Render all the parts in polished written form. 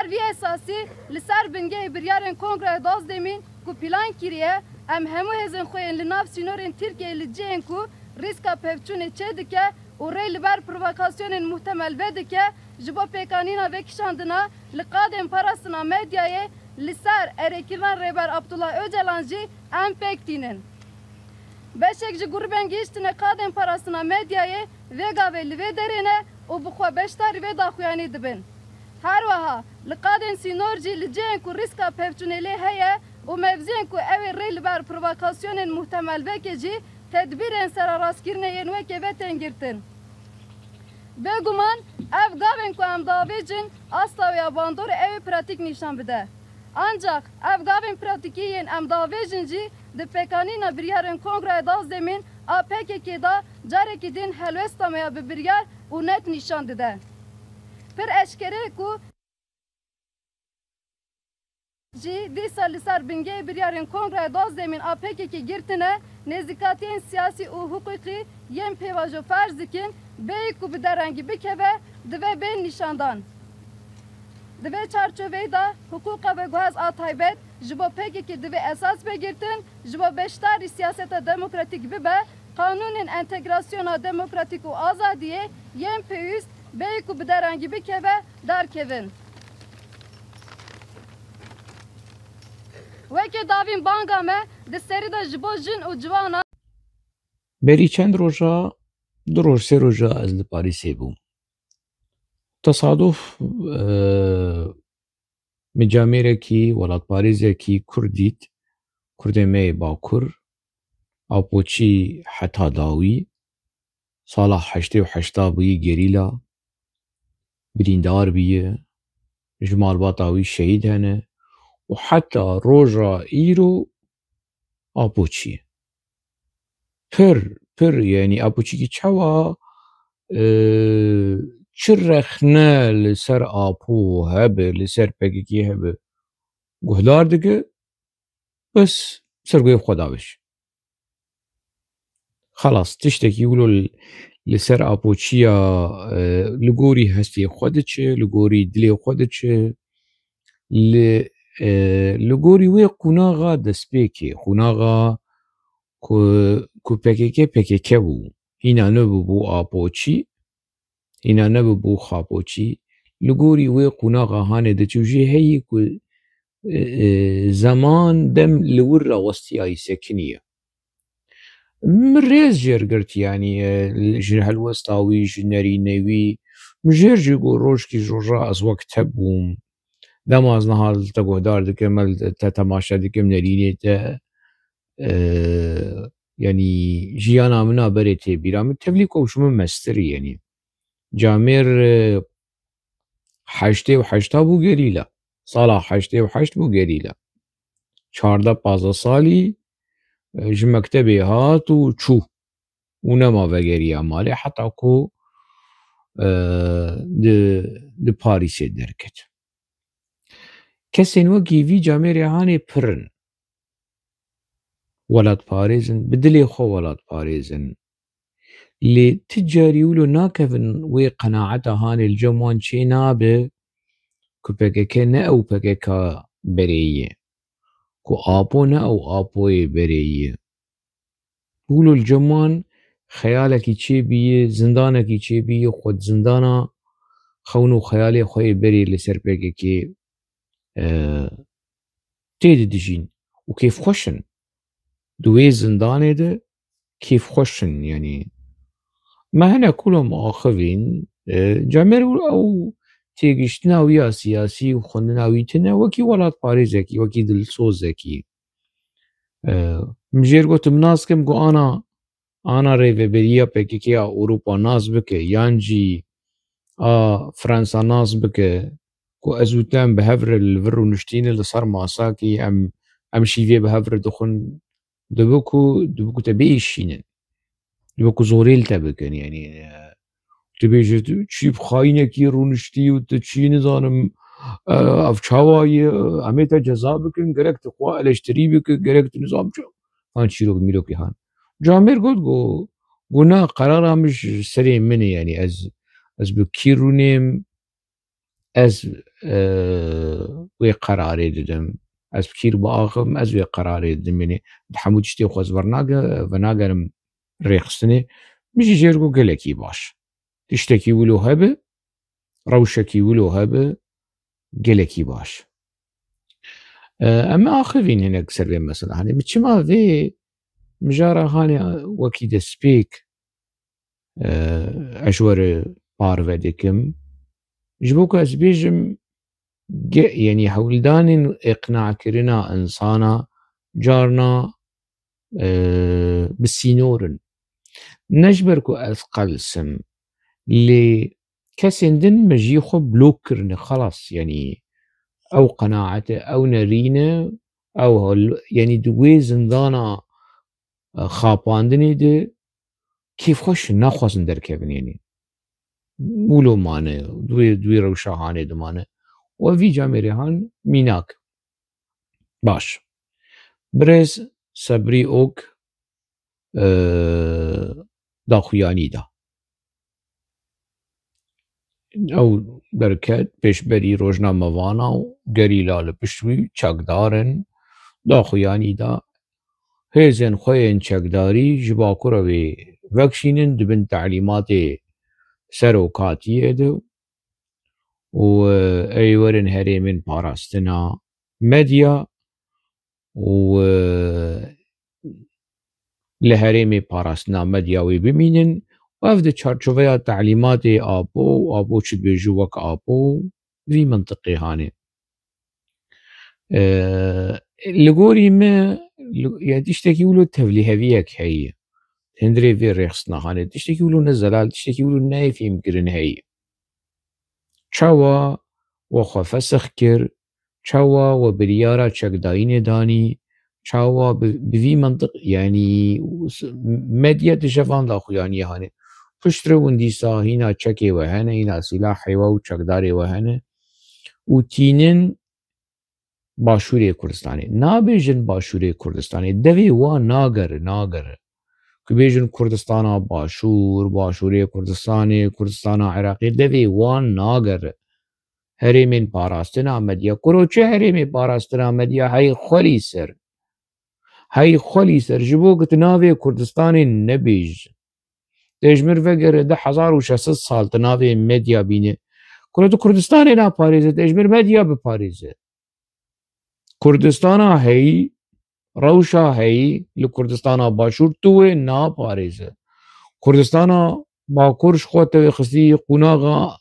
Vî esasî li ser bingehê biryarên Kongreya Dozdemîn ku pîlan kiriye em hemû hêzên xwe yên li nav sînorên Tirkiyeyê li cihên ku rîska pevçûnê çê dike û rê li ber provokasyonên muhtemel vê dike ji bo pêkanîna vê kişandina li qadên parastina medyayê li ser erêkirina rêber Abdullah Öcalan jî em pêk tînin. Beşek ji grubên gihîştine qadên parastina medyayê vê gavê li vê derê ne û bi xwe beşdarî vê daxuyanî dibin. Her wiha li qadên sînor jî li cihên ku rîska pevçûnê heye û mevziyên ku ew ê rê li ber provokasyonên muhtemel vekê jî tedbîrên serarastkirinê yên wekê ve tên girtin. Bêguman ev gavên ku em diavêjin asta ya bandorê ew ê pratik nîşan bide. Ancak ev gavên pratikî yên em diavêjin jî di pêkanîna biryarên Kongreya Dozdemîn a PKK da carekî din helwesta me ya bi biryar û net nîşan dide. Pir eşkere ku jî dîsa li ser bingehê biryarên Kongreya Dozdemîn a PKK girtine nêzîkatiyên siyasî û hukukî yên pêvajo ferz dikin bêyî ku bi derengî bikeve divê bên nîşandan. Di vê çarçoveyê da hukuka ve guhez a taybet ji bo PKK divê esas vegirtin ji bo beşdarî siyaseta demokratîk bibe kanûnên entegrasyona demokratîk û azadiyê yên pêwîst bêyî ku bi derengî bikeve derkevin. Wekî davîn banga me di serî de ji bo jin û ciwanan berî çend roja du roj sê roja ez li Parîsê bûm. Tesaduf mijamêrekî welatparêzekî Kurd dît, Kurdên me yê bakur, Apoçî heta dawî, sala heştê û heşta bûyî gerîla, birîndar bûye, ji malbata wî şehîd hene û heta roja îro Apoçî. Pir yanî Apoçîkî çawa çi rexne li ser Apo hebe li ser PKK hebe guhdar dike bes sirgoyê xwe daweş. Xelas tiştekî wilo li ser Apoçîya li gorî hestê xwe diçe, li gorî dilê xwe diçe, li gorî wê qunaxa destpêkê, qunaxa ku PKK bû, hîna nebû Apoçî, hîna nebû Xapoçî, li gorî wê qunaxa hanê diçe û jî heyî ku zeman dem li wir re westiyayî sekiniye. Min rêz jêrgirt yanî ji helwesta wî, ji nerînê wî, min jêr jî got rojkî ji roja ez wek te bûm, dema ez niha te guhdar dikim, te temaşe dikim nerînê te, yanî jiyana min a berê tê bîra min tevlî ku min mestirî yanî. Camêr heştê û heşta bû gerîla, sala heştê û heşt bû gerîla. Çarda pazda salî ji mektebê hat û çû û nema vegeriya malê heta ku di Parîsê derket. Kesên wekî vî camêrê hanê pir in. Welatparêz in, bi dilê xwe welatparêz in. Lê ti carî wilo nakevin wê qenaeta hanê li cem wan çê nabe ku PKK ne ew PKK berê ye, ku Apo ne ew Apoyê berê ye. Wilo li cem wan xeyalekî çêbîye, zindanekî çêbîye, xwe di zindana xewn û xeyalê xwe yê berê li ser PKK tê didijîn û kêfxweş in. Di wê zindanê de kêfxweş in yanî. Me hinek wilo muaxivîn, camêr ew têgihiştina wî ya siyasî û xwendina wî tune wekî welatparêzekî, wekî dilsozekî. Min jêr gotim nas kim ku ana rêveberiya PKK ya Ewropa nas bike yan jî a Fransa nas bike ku ez û te em bi hev re li vir rûniştîne li ser masakî em şîvê bi hev re dixwin dibe ku te biêşînin, dibe ku zorê li te bikin yanî. Tu bêje çî xayînekî rûniştî û tu çî nizanim ev çawa ye, em ê te ceza bikin, gerek tu xwe eleştirî bike, gerek tu nizam çi han çîrok mîrokî han. Camêr got got na qerara min ji serê min e yanî ez bi kî rûnêm از وی قراری ددم از بکیر با آخم از وی قراری ددم یعنی حمود شتی خوز وناگرم ریخستنه میشه جرگو گلکی باش تشتکی ولو هبه روشکی ولو هبه گلکی باش اما آخرین هنگ سر بیم مثلا هنه بچما وی مجارا هانه وکی دسپیک اشور پارو دکم جبوك از بيجم يعني هولدان اقناع كرنا انسانا جارنا بالسينورن نجبركو اثقل سم اللي كسندن مجيخو بلوكرن خلاص يعني او قناعته او نرينه او يعني دوي زندانا خاپاندني دي كيف خوش ناخوازن دركبن يعني مولو مانه دوی روشاهانه دمانه و وی جامعه هان میناک باش برز صبری اوک دا خویانی دا او برکت پیشبری روشنا موانا و گری لال پشوی چکدارن دا خویانی دا هیزن خوین چکداری جباکو روی وکشینن دبن تعلیمات سروکاتیه دو و ایورن هرمین پاراستنا مدیا و لهرمي پاراستنا مدیاوی بمینن و افد چارچوبه تعلیمات آبو چد بیجو وک آبو وی منطقی هانه لگوری ما يعني تشتكي ولو تفليهويك هي هندري في ريخصنا هانه تشتكي ولو نزلال تشتكي ولو نايف يمكن هي چاوا و فسخ کر چاوا و بریارا چکداین دانی چاوا بوی منطق يعني مدية تشفان دا خویانی هانه پشتر وندیسا هینا چکی وهنه هینا سلاحی و چکداری وهنه و تینن باشوری کردستانی نابیجن باشوری کردستانی دوی و ناگر که بیجن کردستانا باشوری کردستانا عراقی دوی و ناگر هرمین پاراستنا مدیا کروچه هرمین پاراستنا مدیا هی خلی سر جبوکت ناوی کردستان نبیج تجمر وگر 1600 سال تناوی مدیا بینه کرد کردستان نا پاریزه تجمر مدیا بپاریزه کردستان هی روشا هی لکردستان باشور توه نا پاریزه کردستان با کرش خواته خستی قناغا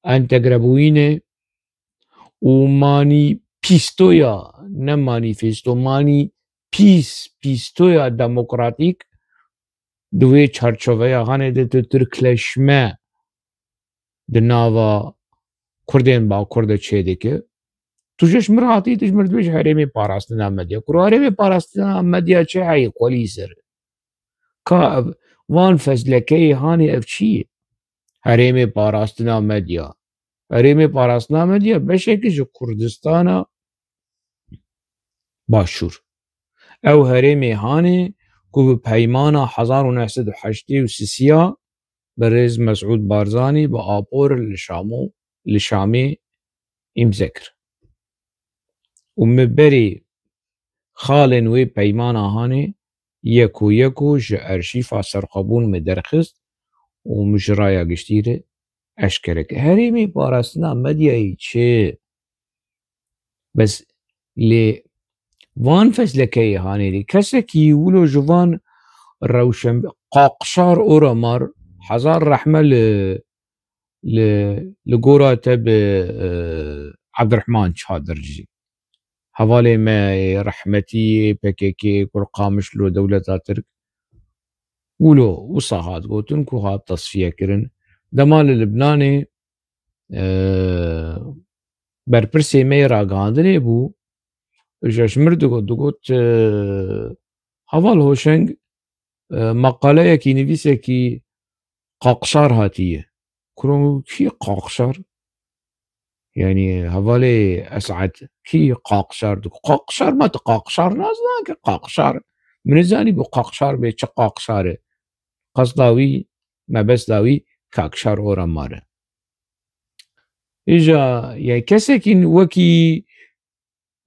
انتگربوینه و مانی پیستویا نه مانیفستو مانی پیستویا دموکراتیک دوی چارچوبه هانه ده ترکلشمه ده ناوا کردین با کرد چه دکه توجش مرهاتی تجمر دویش هرمی پاراستنا مدیا کرو هرمی پاراستنا مدیا چه هایی قولی سر که وان فزلکه هانه اف چیه هرمی پاراستنا مدیا بشه که جو کردستان باشور او هرمی هانه که به پیمان 1983 برز مسعود بارزانی با آپور لشامی امذکر و مبری خالن وی پیمان هانه یکو جه ارشیفا سرقبون مدرخست و مجرایا گشتیره اشکرک هرمی پاراستنا مدیایی چه بس لی وان فزلکی هانی دی کسکی ولو جوان روشن قاقشار اورا مار حزار رحمه لگورا تب عبدالرحمن چادرجی حوالی ما رحمتی پکیکی کل قامش لو دولت ترک ولو وصاحات قوتن كو هات تصفية كرن دمال لبناني برپرسي مي راقاندني بو اجاش مردو دوغوت حوال هوشنگ مقالة يكي نفيسة كي قاقشار هاتية كرو كي قاقشار يعني هوالي اسعد كي قاقشار قاقشار ما تقاقشار نازنا كي قاقشار من الزاني بو قاقشار بي چه قاقشاره قصداوي ما بس داوي كاكشار اورا ماره إجا يعني كسكين وكي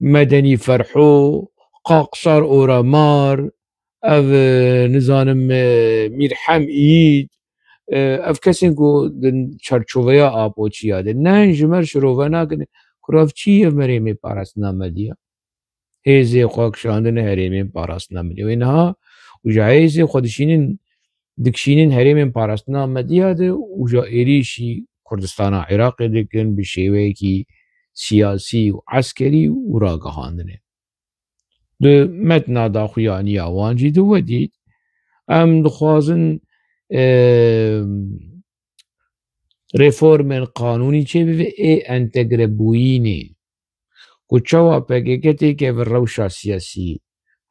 مدني فرحو قاقصر أورامار أف نزانم ميرحم إيد أف كسينكو دن چرچوويا آبو چيا دن نان جمر شروفانا كن كراف چي مريمي پاراسنا مديا هيزي خواك شاندن هريمي پاراسنا مديا وينها وجا هيزي خودشينين دكشينين هريمي پاراسنا مديا ده وجا إريشي كردستانا عراقي دكن بشيوهيكي سياسي وعسكري وراقهاندنه ده متنا دا خوياني آوانجي ده وديد ام دخوازن ريفورم قانوني چه بي انتگره بويني كوچوا پاكيكتي كي بالروشة سياسي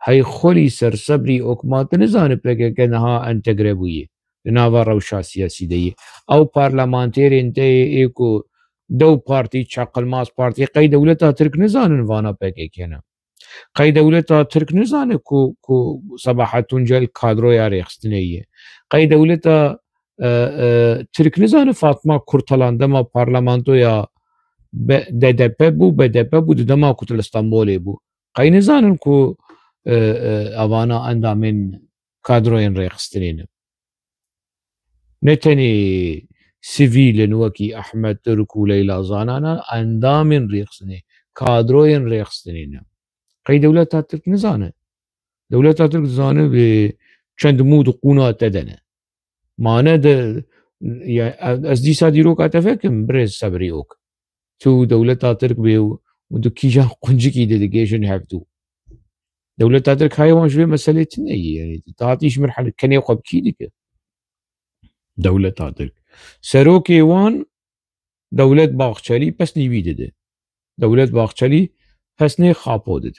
هاي خولي سرسبري اوكمات نزان پاكيكت نها انتگره بويه ناوا روشة سياسي دي او پارلمانتير انتي ايكو دو بارتي چاقل ماس بارتي قي دولتا ترك نزان وانا پاكيكينا قي دولتا ترك نزان كو صباحتون جل كادرو يا ريخستنيه قي دولتا ترك نزان فاطمه كورتالان دما بارلمانتو يا DDP بو BDP بو دما كتل اسطنبول بو قي نزان كو اوانا اندامن كادروين ريخستنين نتني سيفيل وكي احمد ترك وليلى زانانا اندامن ريخستنين كادروين ريخستنين قي دولتا ترك نزانه دولتا ترك نزانه بچند مود قونا تدنه معنى ده از ديسا ديروك اتفكم بريز سبريوك تو دولتا ترك بيو ودو كيجا قنجكي ديليجيشن هافتو دولتا ترك هاي وان شوي مسألة تنية يعني تعطيش مرحلة كني وقبكي ديك دولتا ترك سروكي وان دولت باغچلي بس نيويده ده دولت باغچلي پس نه خاپو دید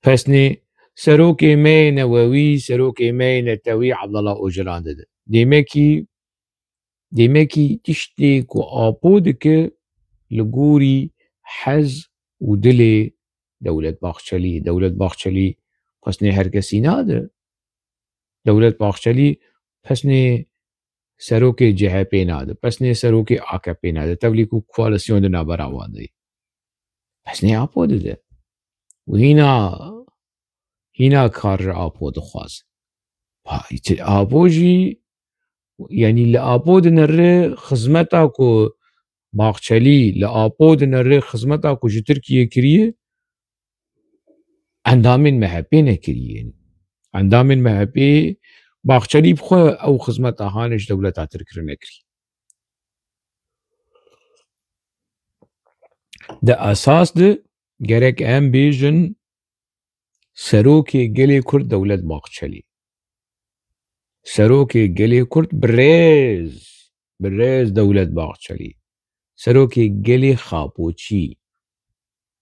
پس نه سروکی می نووی سروکی می نتوی عبدالله اوجلان دید دیمکی تشتی کو آپو دکه لگوری حز و دل دولت باغچلی پس نه هر کسی ناده دولت باغچلی پس نه سروکی جهپی ناده پس نه سروکی آکپی ناده تبلی کو کوالسیون دنا براوان دی پس نه آپو دده و هنا کار آپو دخواست آپو جی یعنی لآپو دنره خزمتا کو باغچلی لآپو دنره خزمتا کو جو ترکیه کریه اندامن محبه نکریه اندامن محبه باغچلی بخوا او خزمتا هانش دولتا ترکر نکری ده اساس ده gerek em bêjin serokê gelê Kurd dewlet baxçelî serokê gelê Kurd birêz dewlet baxçelî serokê gelê xapoçî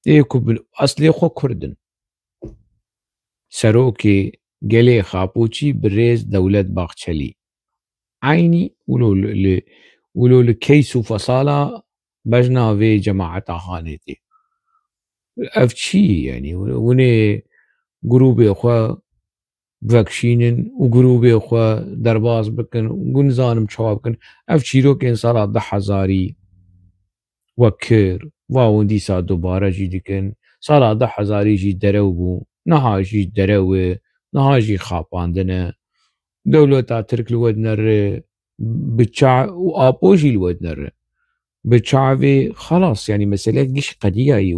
ê ku bi eslê xwe Kurd in serokê gelê xapoçî birêz dewlet baxçelî aynî wilo li keys û fesala bejna vê cemaeta hanê tê ev çi yani hûnê grûpê xwe vekşînin û grûpê xwe derbas bikin û nizanim çawa bikin ev çîrokên sala 10,000 wek kir wawin dîsa dubare jî dikin sala 10,000 jî derew bû niha jî derew e niha jî xapandine dewleta Tirk li we dinere bi û apo jî li we dinere bi çavê xelas yani meselek giş qediyayê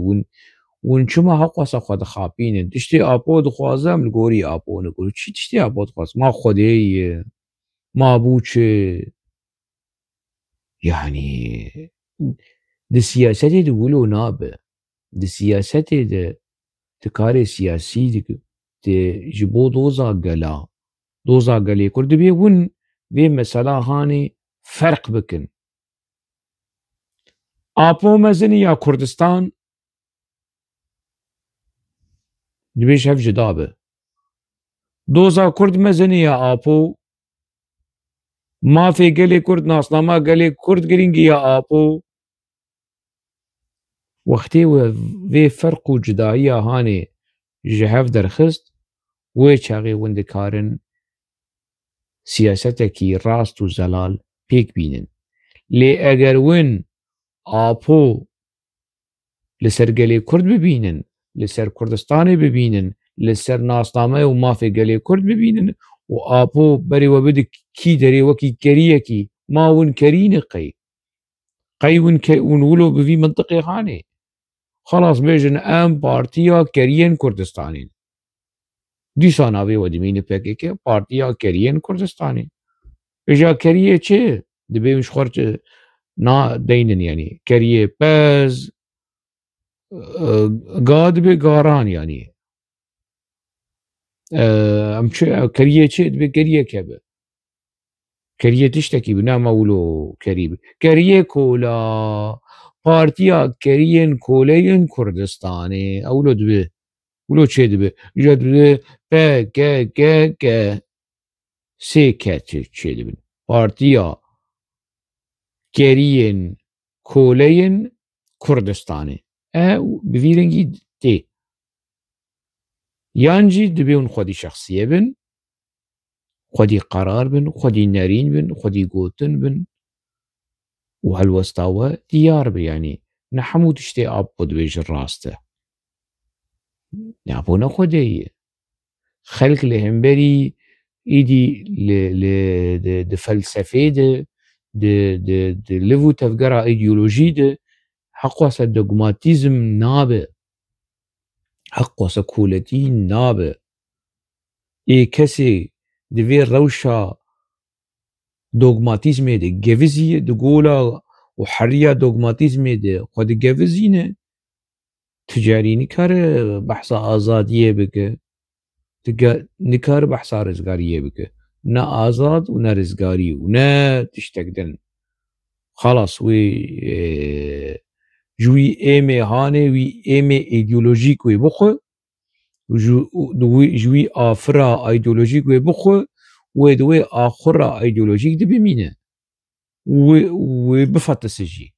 ون چما حقوسا خو دخابینن تشتی آپو دخوازم لگوری آپو نگوری چی تشتی آپو دخواز ما خودیه ما بوچه يعني دي سياسات دي ولو نابه دي سياسات دي تكاري سياسي دي جبو دوزا قلي كرد بيون بي مسألة هاني فرق بكن آپو مزني يا كردستان دبيش هف جدابه دوزا كرد مزني يا آپو ما في قلي كرد ناسنامه قلي كرد قرينجي يا آپو وقتي وفي فرق وجدائية هاني جهف درخست ويشاغي وندكارن سياستكي راست وزلال بيك بينن لي اگر ون آپو لسر گلی کرد ببینن لسر کردستان ببینن لسر ناسنامه و مافی گلی کرد ببینن و آپو بری و بده کی داری وکی کریه کی ما ون کرین قی ون ولو بفي منطقه خانه خلاص بيجن ام بارتيا كريين كردستاني دي ساناوي ودمين PKK بارتيا كريين كردستاني اجا كريه چه دبي مش خرج نا دينن يعني كريه باز قاد بقاران يعني ام كريه چه دبي كريه كبه كريه تشتكي بنام ولو كريب كريه كولا بارتيا كريين كولين كردستاني اولو دبي ولو چه دبي جا دبي PKK سي چه دبي بارتيا كريين كولين كردستاني بفيرنجي تي يانجي دبيون خودي شخصية بن خودي قرار بن خودي نارين بن خودي قوتن بن وهالوستاوة ديار بي يعني نحمو تشتي أبود بيج الراسته نابونا خودي خلق لهم بري إيدي د فلسفة د لفو تفقرا إيديولوجي د حقوسا دوغماتيزم نابه حقوسا كولتين نابه كسي دفير روشا دوغماتيزم دي جيفزي دقولا وحريا دوغماتيزم دي خود جيفزينه تجاري نكار بحثا آزادية بك نكار بحثا رزقارية بك نا آزاد ونا رزقاري ونا تشتكدن خلاص وي جوي ايمي هاني وي ايمي ايديولوجيك وي بخو جوي آفرا ايديولوجيك وي بخو ودوي آخرا ايديولوجيك دي بمينه وبفت سجي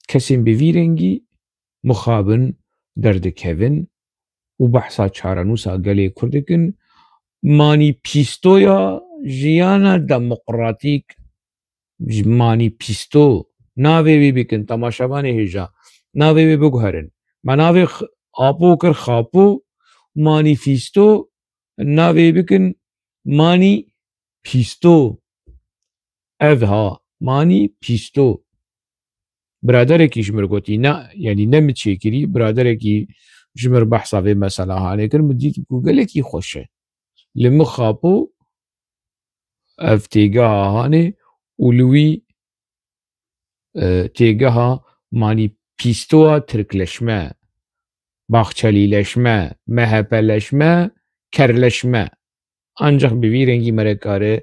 كسين بفيرنجي مخابن درد كيفن وبحثا چارانوسا قلي كردكن ماني بيستويا جيانا ديمقراطيك ماني بيستو ناوي بكن تماشاباني هجا ناوي بگهرن ما ناوي آپو کر خاپو مانيفيستو ناوي بكن ماني بيستو ها ماني بيستو برادركي جمر قوتي نا يعني نمت شكري برادركي جمر بحثا في مسألة هاني كر مديت قالكي خوشه لما خاپو افتيقاها هاني ولوي تيقاها ماني بيستوها تركلشما باخچليلشما مهپلشما کرلشما ancak بفيرنجي مركاره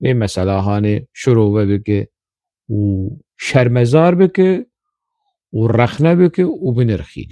ve mesela hani şurova beke و شرمزار بکه و رخنه بکه و بنرخید